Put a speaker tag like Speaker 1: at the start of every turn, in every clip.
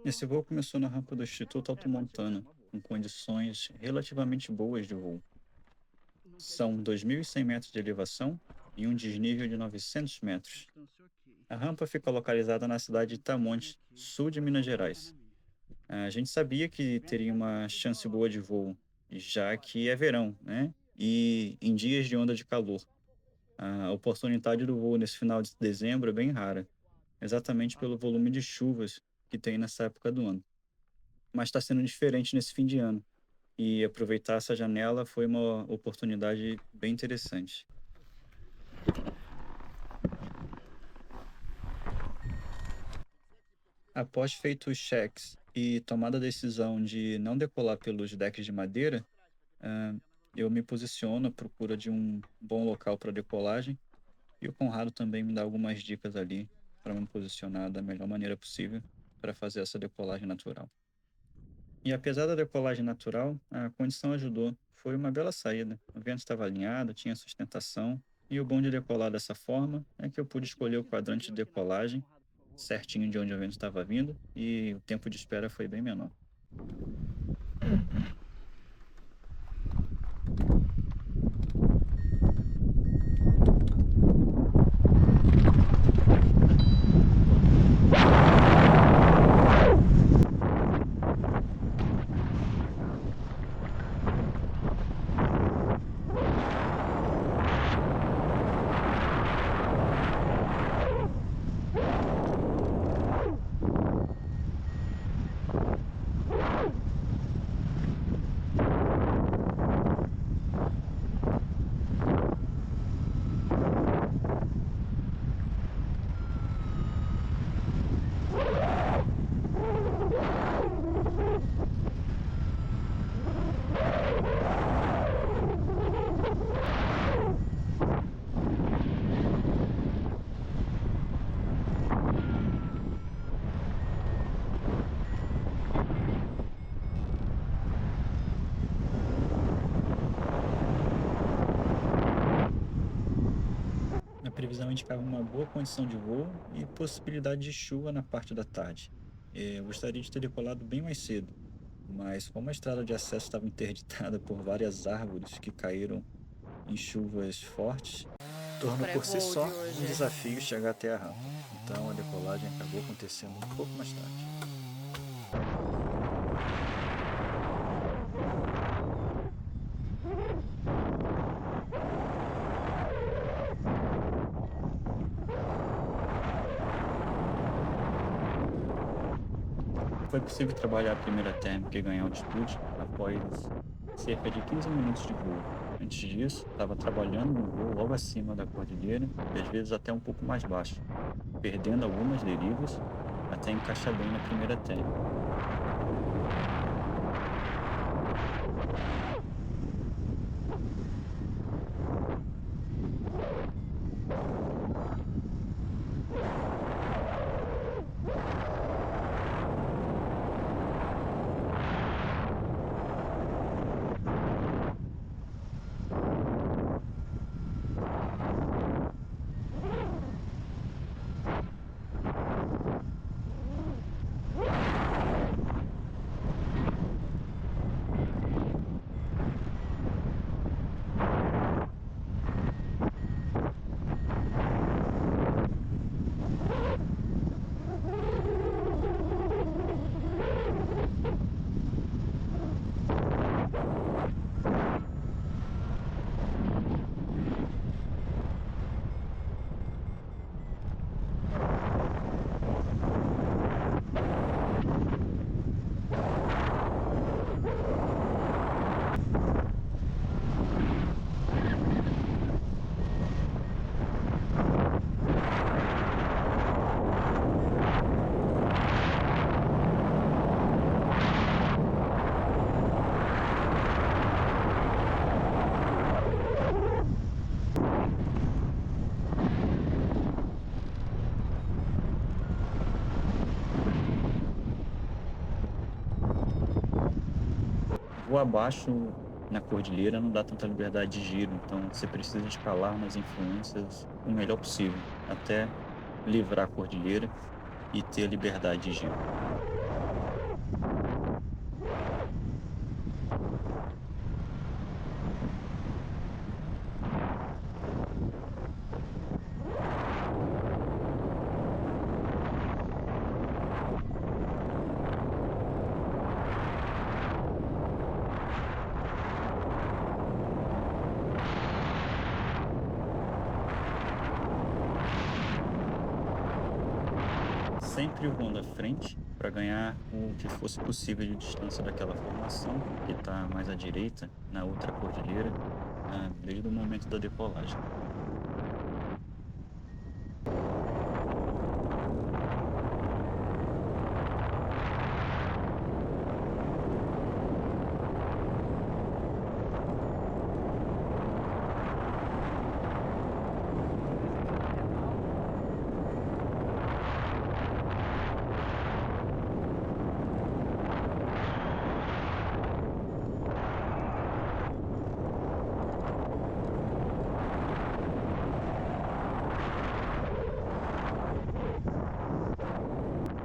Speaker 1: Esse voo começou na rampa do Instituto Alto Montana, com condições relativamente boas de voo. São 2.100 metros de elevação e um desnível de 900 metros. A rampa fica localizada na cidade de Itamonte, sul de Minas Gerais. A gente sabia que teria uma chance boa de voo, já que é verão, né? E em dias de onda de calor. A oportunidade do voo nesse final de dezembro é bem rara, exatamente pelo volume de chuvas que tem nessa época do ano. Mas está sendo diferente nesse fim de ano. E aproveitar essa janela foi uma oportunidade bem interessante. Após feitos os cheques e tomada a decisão de não decolar pelos decks de madeira, ah, eu me posiciono à procura de um bom local para decolagem e o Conrado também me dá algumas dicas ali para me posicionar da melhor maneira possível para fazer essa decolagem natural. E apesar da decolagem natural, a condição ajudou. Foi uma bela saída. O vento estava alinhado, tinha sustentação, e o bom de decolar dessa forma é que eu pude escolher o quadrante de decolagem certinho de onde o vento estava vindo e o tempo de espera foi bem menor. A previsão indicava uma boa condição de voo e possibilidade de chuva na parte da tarde. Eu gostaria de ter decolado bem mais cedo, mas como a estrada de acesso estava interditada por várias árvores que caíram em chuvas fortes, torna por si
Speaker 2: Pré-voo
Speaker 1: só
Speaker 2: de
Speaker 1: um
Speaker 2: hoje.
Speaker 1: desafio chegar até a rampa. Então a decolagem acabou acontecendo um pouco mais tarde. Foi possível trabalhar a primeira térmica e ganhar altitude após cerca de 15 minutos de voo. Antes disso, estava trabalhando no voo logo acima da cordilheira e às vezes até um pouco mais baixo, perdendo algumas derivas até encaixar bem na primeira térmica. Voar abaixo na cordilheira não dá tanta liberdade de giro, então você precisa escalar nas influências o melhor possível, até livrar a cordilheira e ter a liberdade de giro. sempre voando à frente para ganhar o que fosse possível de distância daquela formação que está mais à direita, na outra cordilheira, desde o momento da decolagem.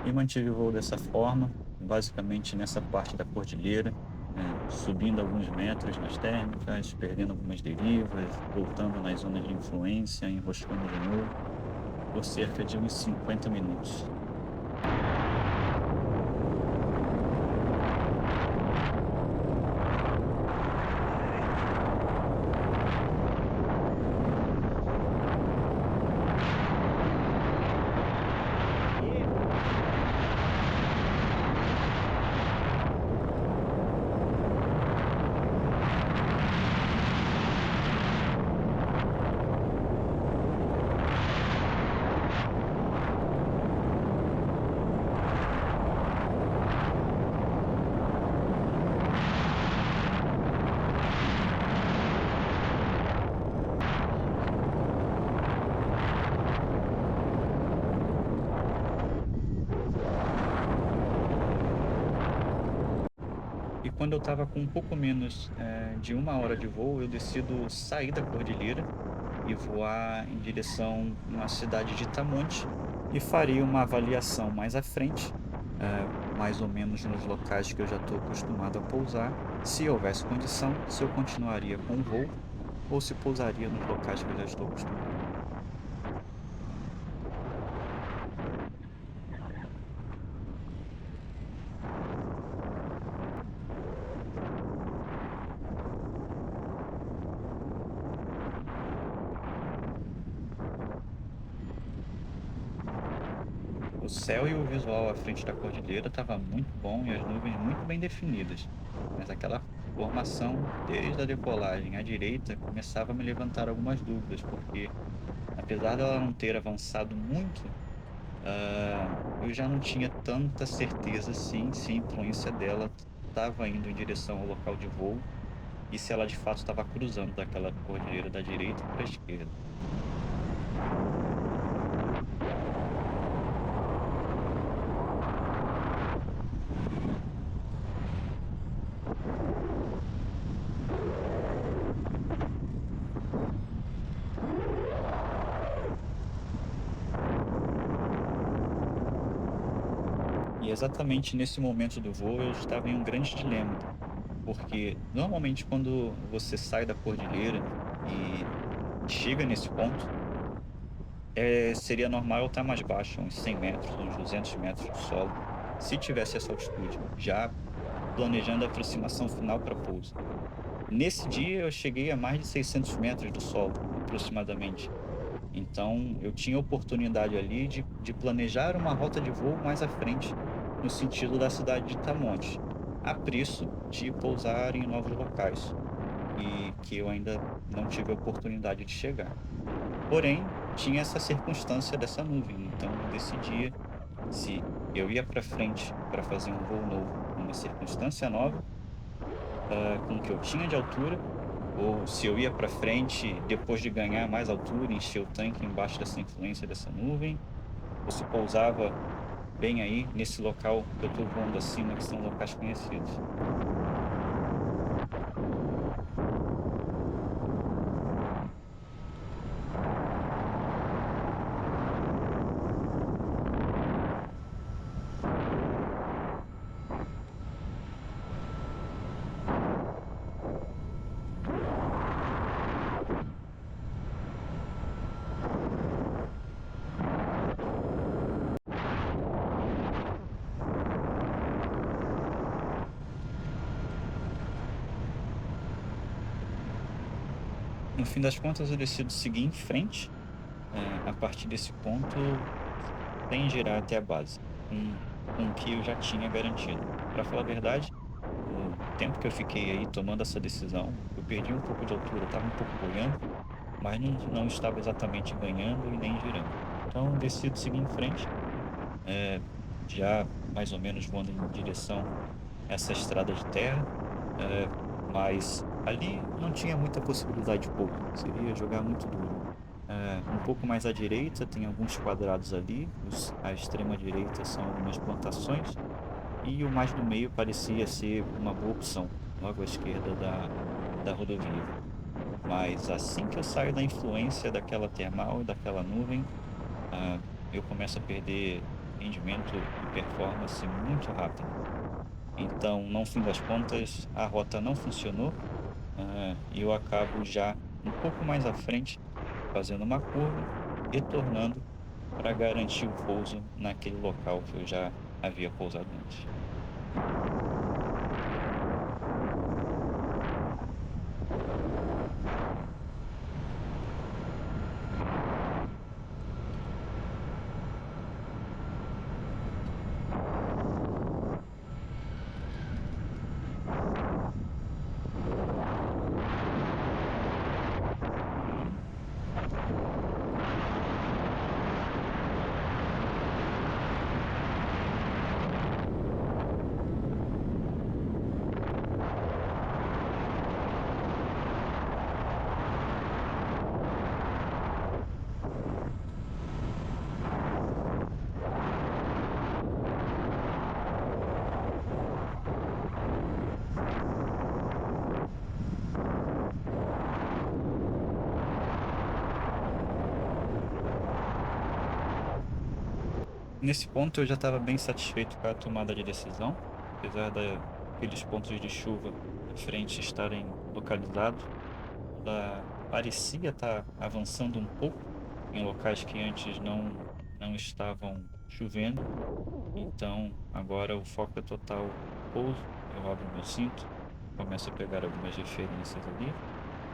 Speaker 1: E mantive o voo dessa forma, basicamente nessa parte da cordilheira, subindo alguns metros nas térmicas, perdendo algumas derivas, voltando nas zonas de influência, enroscando de novo, por cerca de uns 50 minutos. E quando eu estava com um pouco menos de 1 hora de voo, eu decido sair da cordilheira e voar em direção a uma cidade de Itamonte e faria uma avaliação mais à frente, mais ou menos nos locais que eu já estou acostumado a pousar. Se houvesse condição, se eu continuaria com o voo ou se pousaria nos locais que eu já estou acostumado. O céu e o visual à frente da cordilheira estava muito bom e as nuvens muito bem definidas, mas aquela formação desde a decolagem à direita começava a me levantar algumas dúvidas, porque apesar dela não ter avançado muito, eu já não tinha tanta certeza assim se a influência dela estava indo em direção ao local de voo e se ela de fato estava cruzando daquela cordilheira da direita para a esquerda. E exatamente nesse momento do voo eu estava em um grande dilema, porque normalmente quando você sai da cordilheira e chega nesse ponto, seria normal eu estar mais baixo, uns 100 metros, uns 200 metros do solo, se tivesse essa altitude, já planejando a aproximação final para pouso. Nesse dia eu cheguei a mais de 600 metros do solo, aproximadamente. Então eu tinha oportunidade ali de planejar uma rota de voo mais à frente, no sentido da cidade de Itamonte, a preço de pousar em novos locais, e que eu ainda não tive a oportunidade de chegar. Porém, tinha essa circunstância dessa nuvem, então eu decidia se eu ia para frente para fazer um voo novo numa circunstância nova, com o que eu tinha de altura, ou se eu ia para frente depois de ganhar mais altura, encher o tanque embaixo dessa influência dessa nuvem, ou se pousava bem aí nesse local que eu estou voando acima, que são locais conhecidos. No fim das contas, eu decido seguir em frente. A partir desse ponto, sem girar até a base, com o que eu já tinha garantido. Para falar a verdade, o tempo que eu fiquei aí tomando essa decisão, eu perdi um pouco de altura, estava um pouco boiando, mas não estava exatamente ganhando e nem girando. Então, decido seguir em frente, eh, já mais ou menos voando em direção a essa estrada de terra, eh, mas ali não tinha muita possibilidade de pouso, seria jogar muito duro. Um pouco mais à direita tem alguns quadrados ali, à extrema direita são algumas plantações, e o mais do meio parecia ser uma boa opção, logo à esquerda da rodovia. Mas assim que eu saio da influência daquela termal e daquela nuvem, ah, eu começo a perder rendimento e performance muito rápido. Então, no fim das contas, a rota não funcionou, e eu acabo já um pouco mais à frente, fazendo uma curva, retornando para garantir o pouso naquele local que eu já havia pousado antes. Nesse ponto eu já estava bem satisfeito com a tomada de decisão, apesar daqueles pontos de chuva à frente estarem localizados. Ela parecia estar avançando um pouco em locais que antes não estavam chovendo. Então agora o foco é total pouso. Eu abro meu cinto, começo a pegar algumas referências ali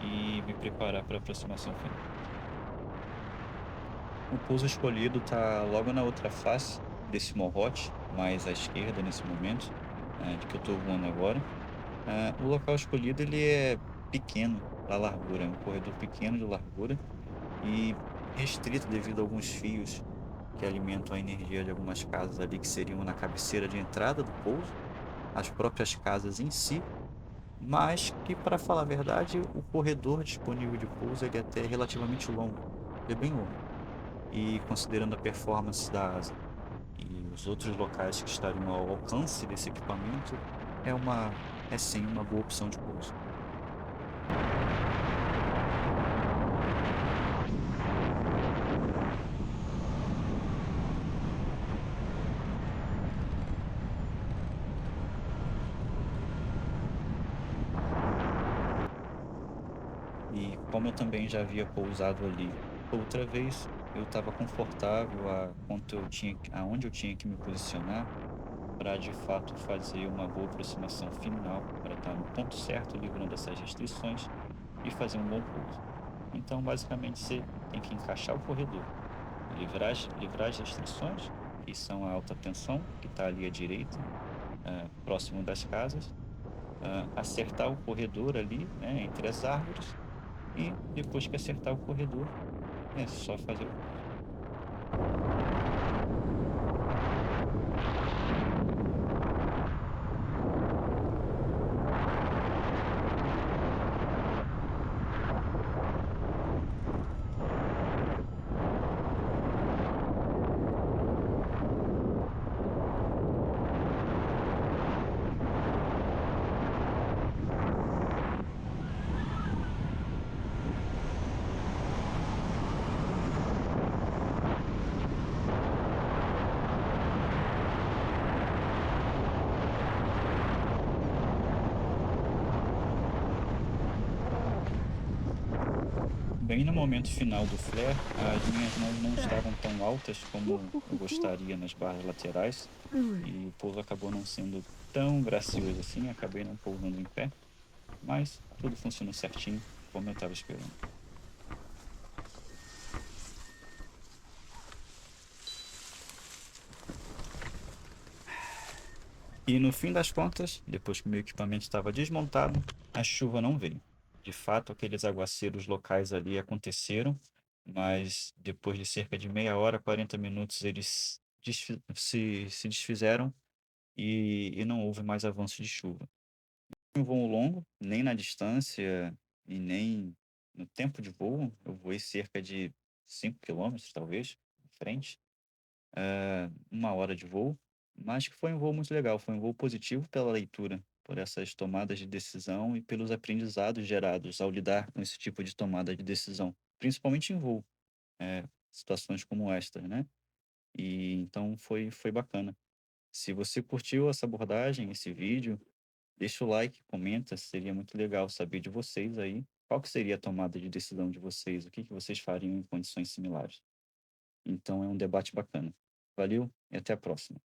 Speaker 1: e me preparar para a aproximação final. O pouso escolhido está logo na outra face desse morrote, mais à esquerda nesse momento, de que eu estou voando agora. O local escolhido ele é pequeno para largura, é um corredor pequeno de largura e restrito devido a alguns fios que alimentam a energia de algumas casas ali que seriam na cabeceira de entrada do pouso, as próprias casas em si, mas que, para falar a verdade, o corredor disponível de pouso ele é até relativamente longo, ele é bem longo. E considerando a performance da asa e os outros locais que estariam ao alcance desse equipamento, é sim uma boa opção de pouso. E como eu também já havia pousado ali outra vez, eu estava confortável aonde eu tinha que me posicionar para de fato fazer uma boa aproximação final, para estar no ponto certo, livrando essas restrições e fazer um bom pouso. Então, basicamente, você tem que encaixar o corredor, livrar as restrições, que são a alta tensão, que está ali à direita, próximo das casas, acertar o corredor ali, né, entre as árvores, e depois que acertar o corredor, é só fazer o pouso. Bem no momento final do flare, as minhas mãos não estavam tão altas como eu gostaria nas barras laterais e o pouso acabou não sendo tão gracioso assim, acabei não pousando em pé, mas tudo funcionou certinho como eu estava esperando. E no fim das contas, depois que meu equipamento estava desmontado, a chuva não veio. De fato, aqueles aguaceiros locais ali aconteceram, mas depois de cerca de meia hora, 40 minutos, eles se desfizeram e não houve mais avanço de chuva. Um voo longo, nem na distância e nem no tempo de voo, eu voei cerca de 5 quilômetros, talvez, em frente, 1 hora de voo, mas que foi um voo muito legal, foi um voo positivo pela leitura, por essas tomadas de decisão e pelos aprendizados gerados ao lidar com esse tipo de tomada de decisão, principalmente em voo, situações como estas, né? E então foi bacana. Se você curtiu essa abordagem, esse vídeo, deixa o like, comenta, seria muito legal saber de vocês aí. Qual que seria a tomada de decisão de vocês? O que que vocês fariam em condições similares? Então é um debate bacana. Valeu e até a próxima.